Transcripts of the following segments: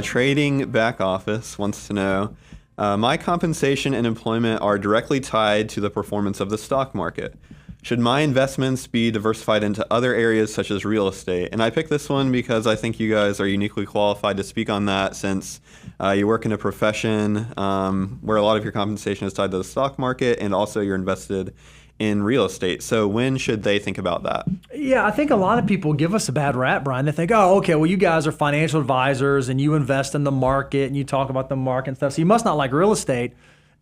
Trading back office wants to know, my compensation and employment are directly tied to the performance of the stock market. Should my investments be diversified into other areas such as real estate? And I picked this one because I think you guys are uniquely qualified to speak on that, since you work in a profession where a lot of your compensation is tied to the stock market, and also you're invested in real estate. So when should they think about that? Yeah, I think a lot of people give us a bad rap, Brian. They think, oh, okay, well, you guys are financial advisors and you invest in the market and you talk about the market and stuff, so you must not like real estate.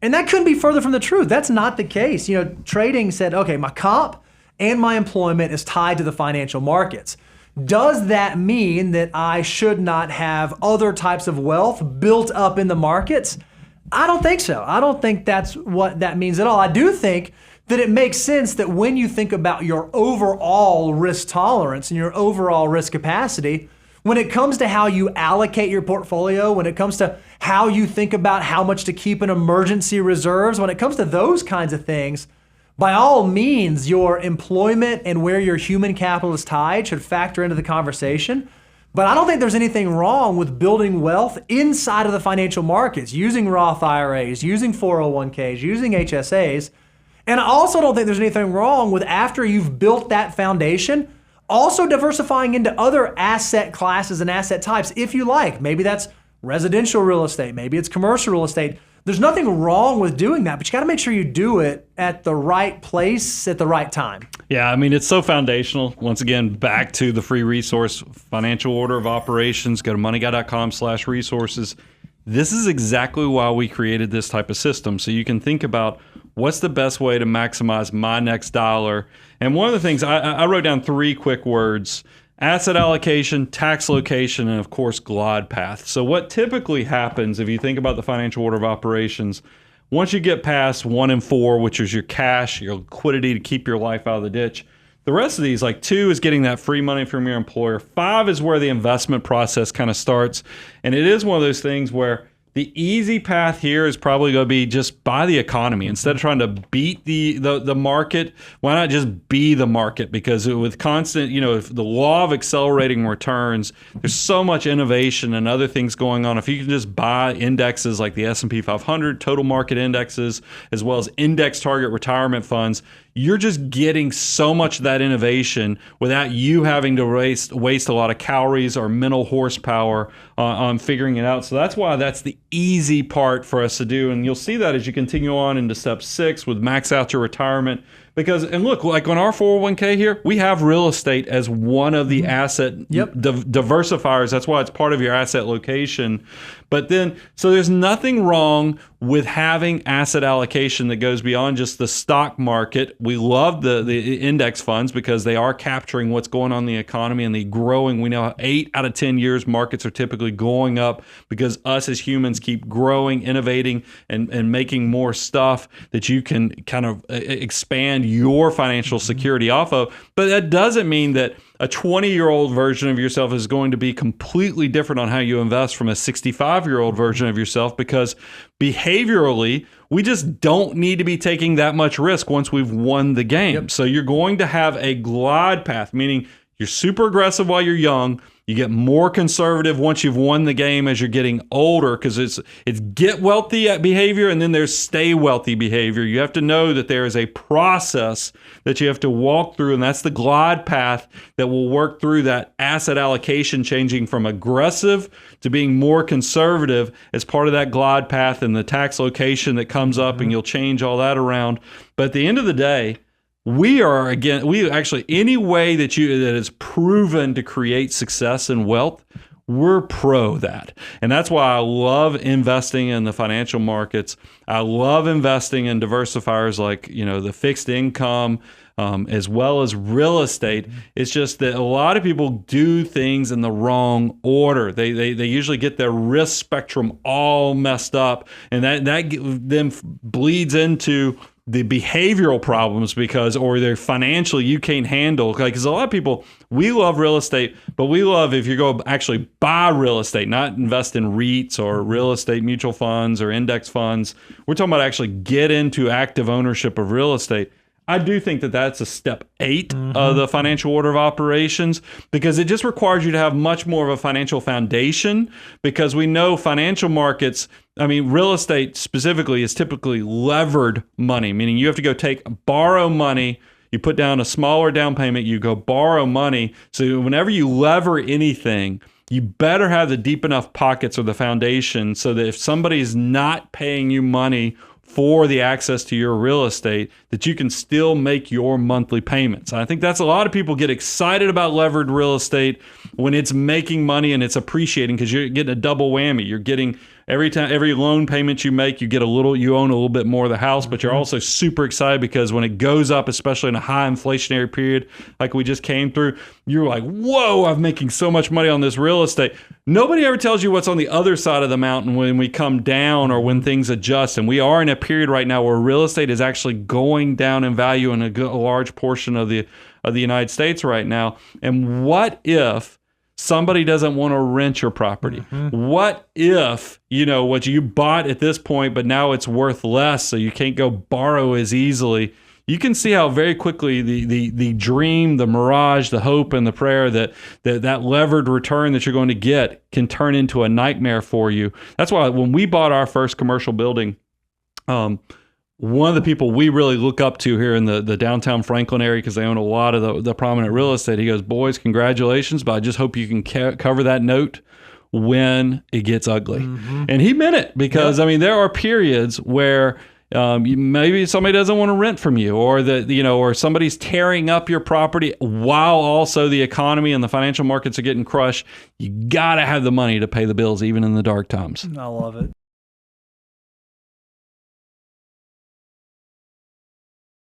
And that couldn't be further from the truth. That's not the case. You know, trading said, okay, my comp and my employment is tied to the financial markets. Does that mean that I should not have other types of wealth built up in the markets? I don't think so. I don't think that's what that means at all. I do think that it makes sense that when you think about your overall risk tolerance and your overall risk capacity, when it comes to how you allocate your portfolio, when it comes to how you think about how much to keep in emergency reserves, when it comes to those kinds of things, by all means, your employment and where your human capital is tied should factor into the conversation. But I don't think there's anything wrong with building wealth inside of the financial markets, using Roth IRAs, using 401ks, using HSAs. And I also don't think there's anything wrong with, after you've built that foundation, also diversifying into other asset classes and asset types if you like. Maybe that's residential real estate, maybe it's commercial real estate. There's nothing wrong with doing that, but you got to make sure you do it at the right place at the right time. Yeah, I mean, it's so foundational. Once again, back to the free resource, Financial Order of Operations. Go to moneyguy.com/resources. This is exactly why we created this type of system. So you can think about, what's the best way to maximize my next dollar? And one of the things, I wrote down 3 quick words: asset allocation, tax location, and of course, glide path. So what typically happens, if you think about the financial order of operations, once you get past 1 and 4, which is your cash, your liquidity to keep your life out of the ditch, the rest of these, like 2 is getting that free money from your employer. 5 is where the investment process kind of starts. And it is one of those things where the easy path here is probably going to be just buy the economy. Instead of trying to beat the market, why not just be the market? Because with constant, the law of accelerating returns, there's so much innovation and other things going on. If you can just buy indexes like the S&P 500, total market indexes, as well as index target retirement funds, you're just getting so much of that innovation without you having to waste a lot of calories or mental horsepower on figuring it out. So that's why that's the easy part for us to do. And you'll see that as you continue on into step 6 with max out your retirement. Because, and look, like on our 401k here, we have real estate as one of the asset diversifiers. That's why it's part of your asset location. But then, so there's nothing wrong with having asset allocation that goes beyond just the stock market. We love the index funds because they are capturing what's going on in the economy and the growing. We know 8 out of 10 years markets are typically going up because us as humans keep growing, innovating, and making more stuff that you can kind of expand your financial security off of. But that doesn't mean that a 20-year-old version of yourself is going to be completely different on how you invest from a 65-year-old version of yourself, because behaviorally, we just don't need to be taking that much risk once we've won the game. So you're going to have a glide path, meaning you're super aggressive while you're young. You get more conservative once you've won the game as you're getting older, because it's get wealthy behavior and then there's stay wealthy behavior. You have to know that there is a process that you have to walk through, and that's the glide path that will work through that asset allocation, changing from aggressive to being more conservative as part of that glide path, and the tax location that comes up, and you'll change all that around. But at the end of the day, we actually, any way that is proven to create success and wealth, we're pro that. And that's why I love investing in the financial markets. I love investing in diversifiers like, the fixed income, as well as real estate. It's just that a lot of people do things in the wrong order. They usually get their risk spectrum all messed up, and that then bleeds into the behavioral problems, or they're financially you can't handle. Because a lot of people, we love real estate, but we love if you go actually buy real estate, not invest in REITs or real estate mutual funds or index funds. We're talking about actually get into active ownership of real estate. I do think that that's a step 8 of the financial order of operations, because it just requires you to have much more of a financial foundation, because we know financial markets, I mean, real estate specifically is typically levered money, meaning you have to borrow money. You put down a smaller down payment, you go borrow money. So whenever you lever anything, you better have the deep enough pockets or the foundation so that if somebody's not paying you money for the access to your real estate, that you can still make your monthly payments. And I think that's a lot of people get excited about levered real estate when it's making money and it's appreciating, because you're getting a double whammy. You're getting every loan payment you make, you own a little bit more of the house, but you're also super excited because when it goes up, especially in a high inflationary period like we just came through, you're like, whoa, I'm making so much money on this real estate. Nobody ever tells you what's on the other side of the mountain when we come down or when things adjust. And we are in a period right now where real estate is actually going down in value in a large portion of the United States right now. And what if somebody doesn't want to rent your property? What if, what you bought at this point, but now it's worth less, so you can't go borrow as easily? You can see how very quickly the dream, the mirage, the hope, and the prayer that levered return that you're going to get can turn into a nightmare for you. That's why when we bought our first commercial building, one of the people we really look up to here in the downtown Franklin area, because they own a lot of the prominent real estate, he goes, boys, congratulations, but I just hope you can cover that note when it gets ugly. And he meant it, because, I mean, there are periods where maybe somebody doesn't want to rent from you, or or somebody's tearing up your property while also the economy and the financial markets are getting crushed. You got to have the money to pay the bills, even in the dark times. I love it.